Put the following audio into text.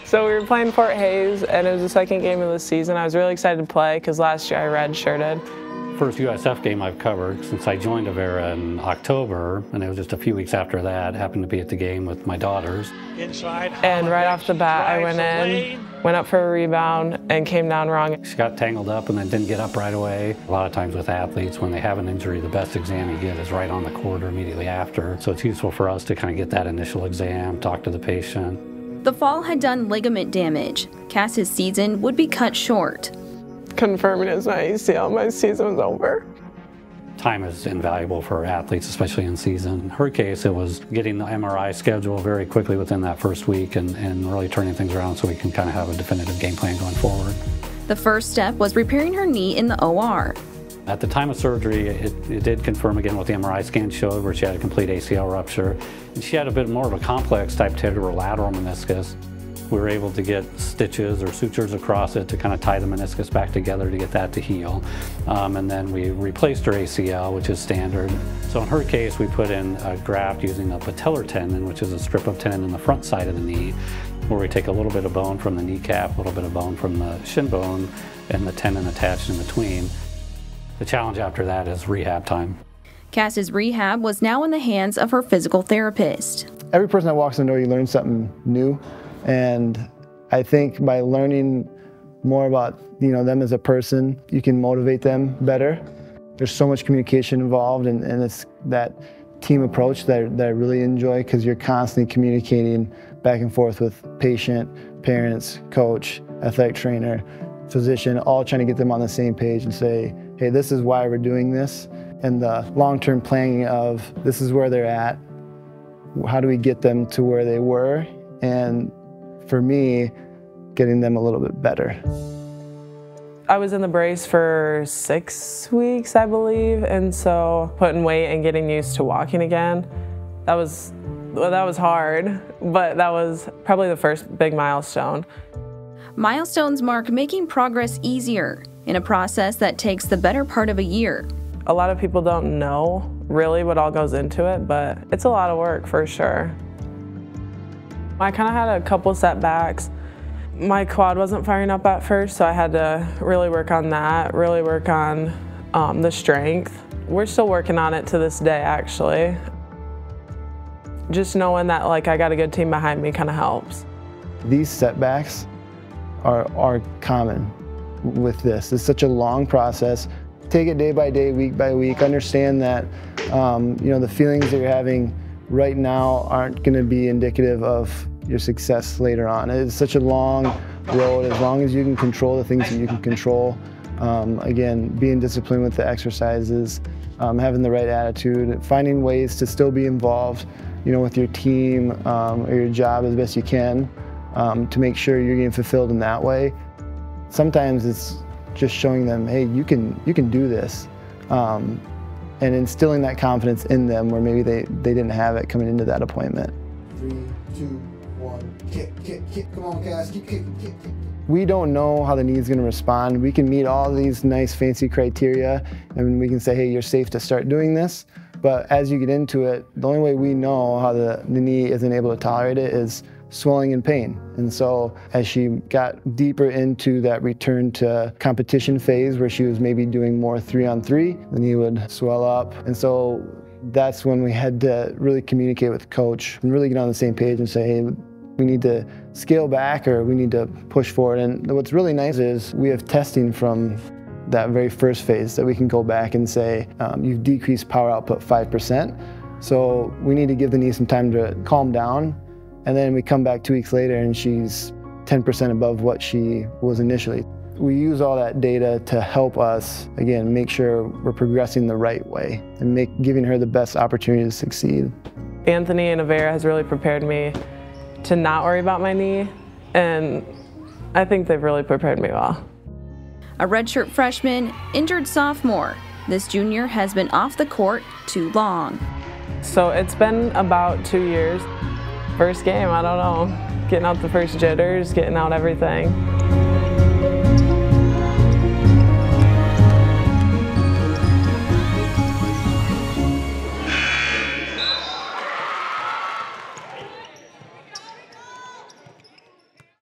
So we were playing Fort Hays, and it was the second game of the season. I was really excited to play because last year I redshirted. First USF game I've covered since I joined Avera in October, and it was just a few weeks after that. Happened to be at the game with my daughters. Inside, and right off the bat I went in, went up for a rebound, and came down wrong. She got tangled up and then didn't get up right away. A lot of times with athletes, when they have an injury, the best exam you get is right on the court or immediately after. So it's useful for us to kind of get that initial exam, talk to the patient. The fall had done ligament damage. Cass's season would be cut short. Confirming it's my ACL, my season was over. Time is invaluable for athletes, especially in season. In her case, it was getting the MRI schedule very quickly within that first week and really turning things around so we can kind of have a definitive game plan going forward. The first step was repairing her knee in the OR. At the time of surgery, it did confirm again what the MRI scan showed, where she had a complete ACL rupture. And she had a bit more of a complex type lateral meniscus. We were able to get stitches or sutures across it to kind of tie the meniscus back together to get that to heal. And then we replaced her ACL, which is standard. So in her case, we put in a graft using a patellar tendon, which is a strip of tendon in the front side of the knee, where we take a little bit of bone from the kneecap, a little bit of bone from the shin bone, and the tendon attached in between. The challenge after that is rehab time. Cass's rehab was now in the hands of her physical therapist. Every person that walks in the door, you learn something new. And I think by learning more about them as a person, you can motivate them better. There's so much communication involved, and it's that team approach that I really enjoy, because you're constantly communicating back and forth with patient, parents, coach, athletic trainer, physician, all trying to get them on the same page and say, hey, this is why we're doing this. And the long-term planning of this is where they're at, how do we get them to where they were, and for me, getting them a little bit better. I was in the brace for 6 weeks, I believe, and so putting weight and getting used to walking again, that was hard, but that was probably the first big milestone. Milestones mark making progress easier in a process that takes the better part of a year. A lot of people don't know really what all goes into it, but it's a lot of work for sure. I kind of had a couple setbacks. My quad wasn't firing up at first, so I had to really work on that, really work on the strength. We're still working on it to this day, actually. Just knowing that I got a good team behind me kind of helps. These setbacks are common with this. It's such a long process. Take it day by day, week by week. Understand that the feelings that you're having right now aren't going to be indicative of your success later on. It's such a long road. As long as you can control the things that you can control, again, being disciplined with the exercises, having the right attitude, finding ways to still be involved, with your team or your job as best you can, to make sure you're getting fulfilled in that way. Sometimes it's just showing them, hey, you can do this. And instilling that confidence in them where maybe they didn't have it coming into that appointment. 3, 2, 1, kick. Come on, Cass, keep kicking. We don't know how the knee is going to respond. We can meet all these nice fancy criteria and we can say, hey, you're safe to start doing this. But as you get into it, the only way we know how the knee isn't able to tolerate it is swelling and pain. And so as she got deeper into that return to competition phase where she was maybe doing more 3-on-3, the knee would swell up. And so that's when we had to really communicate with the coach and really get on the same page and say, hey, we need to scale back or we need to push forward. And what's really nice is we have testing from that very first phase that we can go back and say, you've decreased power output 5%. So we need to give the knee some time to calm down. And then we come back 2 weeks later and she's 10% above what she was initially. We use all that data to help us, again, make sure we're progressing the right way and giving her the best opportunity to succeed. Anthony and Avera has really prepared me to not worry about my knee, and I think they've really prepared me well. A redshirt freshman, injured sophomore, this junior has been off the court too long. So it's been about 2 years. First game, I don't know, getting out the first jitters, getting out everything.